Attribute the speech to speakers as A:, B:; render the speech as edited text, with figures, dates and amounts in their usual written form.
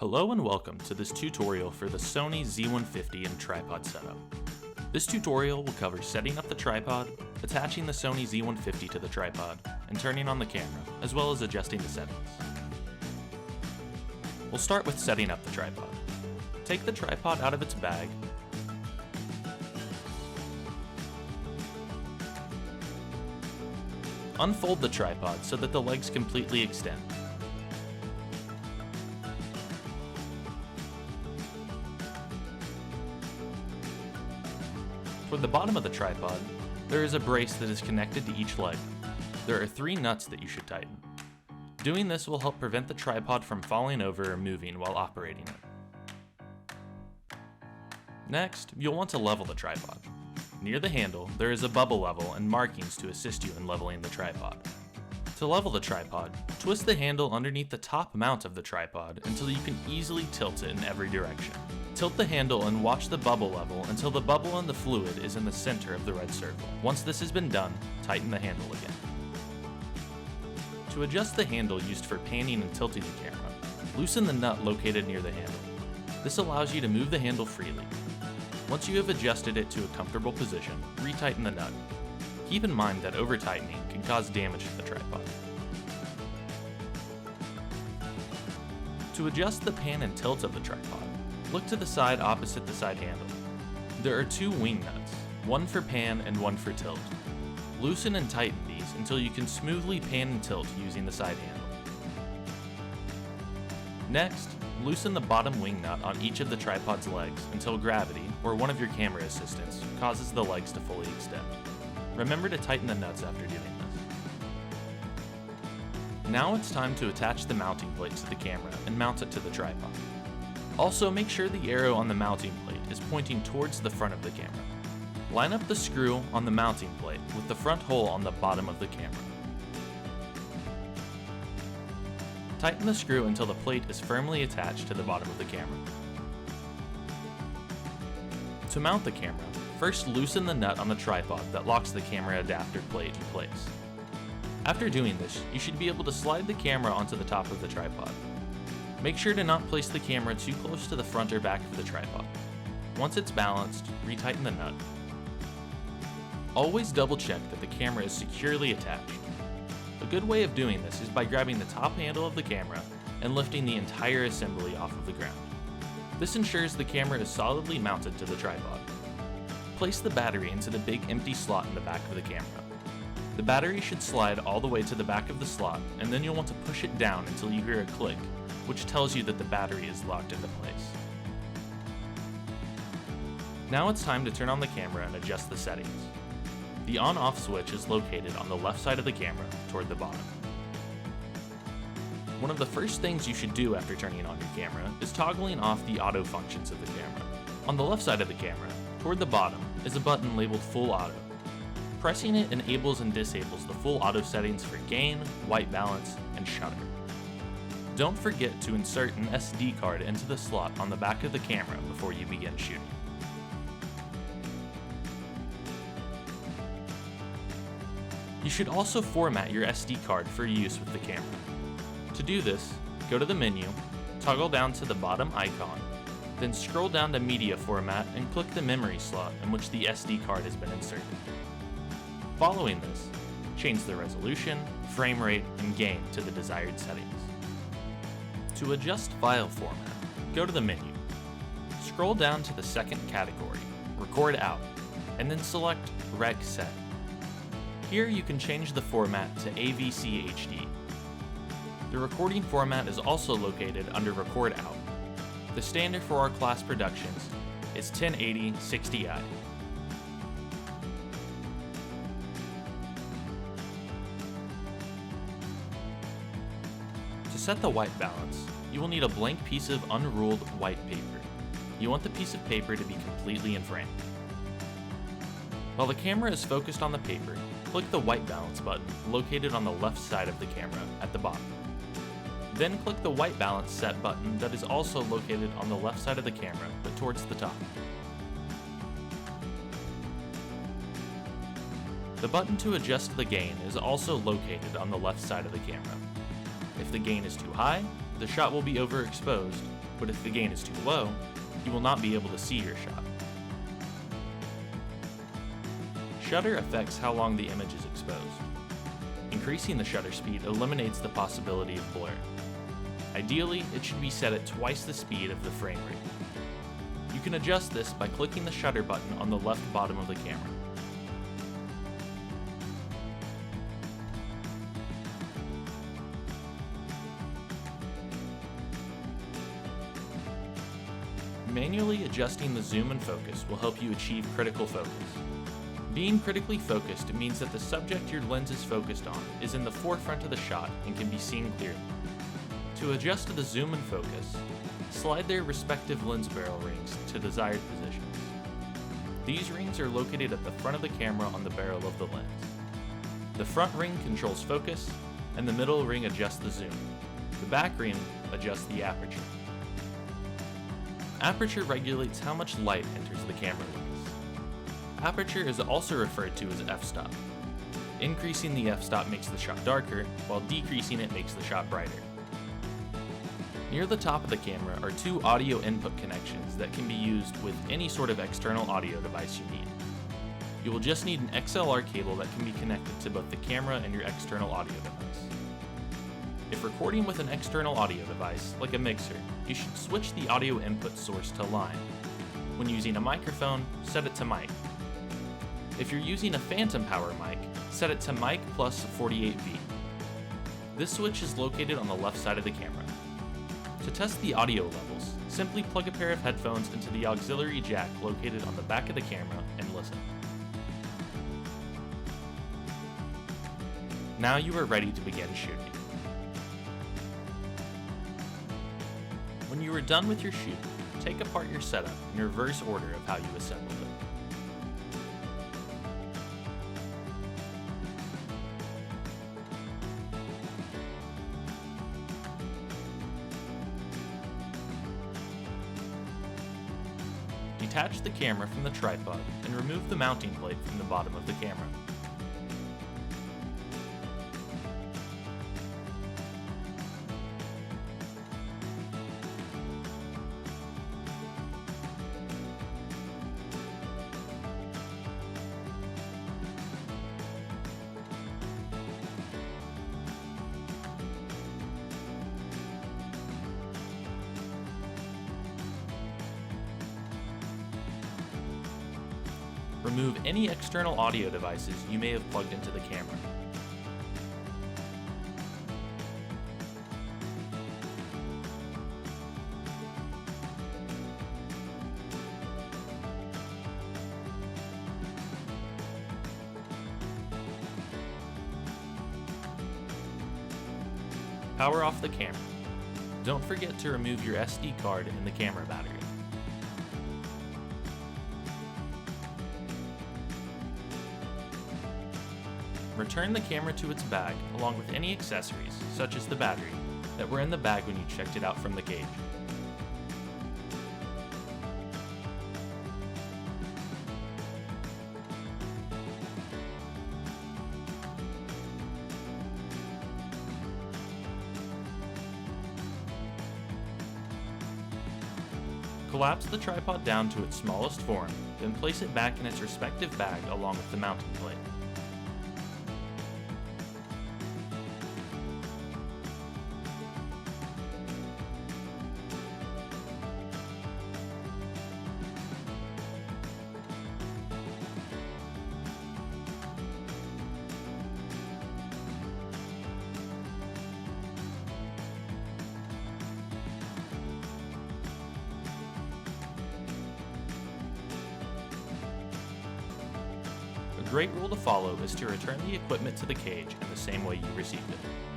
A: Hello and welcome to this tutorial for the Sony Z150 and tripod setup. This tutorial will cover setting up the tripod, attaching the Sony Z150 to the tripod, and turning on the camera, as well as adjusting the settings. We'll start with setting up the tripod. Take the tripod out of its bag, unfold the tripod so that the legs completely extend. Toward the bottom of the tripod, there is a brace that is connected to each leg. There are 3 nuts that you should tighten. Doing this will help prevent the tripod from falling over or moving while operating it. Next, you'll want to level the tripod. Near the handle, there is a bubble level and markings to assist you in leveling the tripod. To level the tripod, twist the handle underneath the top mount of the tripod until you can easily tilt it in every direction. Tilt the handle and watch the bubble level until the bubble in the fluid is in the center of the red circle. Once this has been done, tighten the handle again. To adjust the handle used for panning and tilting the camera, loosen the nut located near the handle. This allows you to move the handle freely. Once you have adjusted it to a comfortable position, retighten the nut. Keep in mind that over-tightening can cause damage to the tripod. To adjust the pan and tilt of the tripod, look to the side opposite the side handle. There are 2 wing nuts, one for pan and one for tilt. Loosen and tighten these until you can smoothly pan and tilt using the side handle. Next, loosen the bottom wing nut on each of the tripod's legs until gravity, or one of your camera assistants, causes the legs to fully extend. Remember to tighten the nuts after doing this. Now it's time to attach the mounting plate to the camera and mount it to the tripod. Also, make sure the arrow on the mounting plate is pointing towards the front of the camera. Line up the screw on the mounting plate with the front hole on the bottom of the camera. Tighten the screw until the plate is firmly attached to the bottom of the camera. To mount the camera, first loosen the nut on the tripod that locks the camera adapter plate in place. After doing this, you should be able to slide the camera onto the top of the tripod. Make sure to not place the camera too close to the front or back of the tripod. Once it's balanced, retighten the nut. Always double check that the camera is securely attached. A good way of doing this is by grabbing the top handle of the camera and lifting the entire assembly off of the ground. This ensures the camera is solidly mounted to the tripod. Place the battery into the big empty slot in the back of the camera. The battery should slide all the way to the back of the slot, and then you'll want to push it down until you hear a click, which tells you that the battery is locked into place. Now it's time to turn on the camera and adjust the settings. The on-off switch is located on the left side of the camera, toward the bottom. One of the first things you should do after turning on your camera is toggling off the auto functions of the camera. On the left side of the camera, toward the bottom, is a button labeled Full Auto. Pressing it enables and disables the full auto settings for gain, white balance, and shutter. Don't forget to insert an SD card into the slot on the back of the camera before you begin shooting. You should also format your SD card for use with the camera. To do this, go to the menu, toggle down to the bottom icon, then scroll down to Media Format and click the memory slot in which the SD card has been inserted. Following this, change the resolution, frame rate, and gain to the desired settings. To adjust file format, go to the menu. Scroll down to the second category, Record Out, and then select Rec Set. Here you can change the format to AVC HD. The recording format is also located under Record Out. The standard for our class productions is 1080 60i. To set the white balance, you will need a blank piece of unruled white paper. You want the piece of paper to be completely in frame. While the camera is focused on the paper, click the white balance button located on the left side of the camera at the bottom. Then click the white balance set button that is also located on the left side of the camera but towards the top. The button to adjust the gain is also located on the left side of the camera. If the gain is too high, the shot will be overexposed, but if the gain is too low, you will not be able to see your shot. Shutter affects how long the image is exposed. Increasing the shutter speed eliminates the possibility of blur. Ideally, it should be set at twice the speed of the frame rate. You can adjust this by clicking the shutter button on the left bottom of the camera. Manually adjusting the zoom and focus will help you achieve critical focus. Being critically focused means that the subject your lens is focused on is in the forefront of the shot and can be seen clearly. To adjust the zoom and focus, slide their respective lens barrel rings to desired positions. These rings are located at the front of the camera on the barrel of the lens. The front ring controls focus, and the middle ring adjusts the zoom. The back ring adjusts the aperture. Aperture regulates how much light enters the camera lens. Aperture is also referred to as f-stop. Increasing the f-stop makes the shot darker, while decreasing it makes the shot brighter. Near the top of the camera are two audio input connections that can be used with any sort of external audio device you need. You will just need an XLR cable that can be connected to both the camera and your external audio device. If recording with an external audio device, like a mixer, you should switch the audio input source to line. When using a microphone, set it to mic. If you're using a phantom power mic, set it to mic plus 48V. This switch is located on the left side of the camera. To test the audio levels, simply plug a pair of headphones into the auxiliary jack located on the back of the camera and listen. Now you are ready to begin shooting. When you are done with your shoot, take apart your setup in reverse order of how you assembled it. Detach the camera from the tripod and remove the mounting plate from the bottom of the camera. Remove any external audio devices you may have plugged into the camera. Power off the camera. Don't forget to remove your SD card and the camera battery. Return the camera to its bag along with any accessories, such as the battery, that were in the bag when you checked it out from the cage. Collapse the tripod down to its smallest form, then place it back in its respective bag along with the mounting plate. A great rule to follow is to return the equipment to the cage in the same way you received it.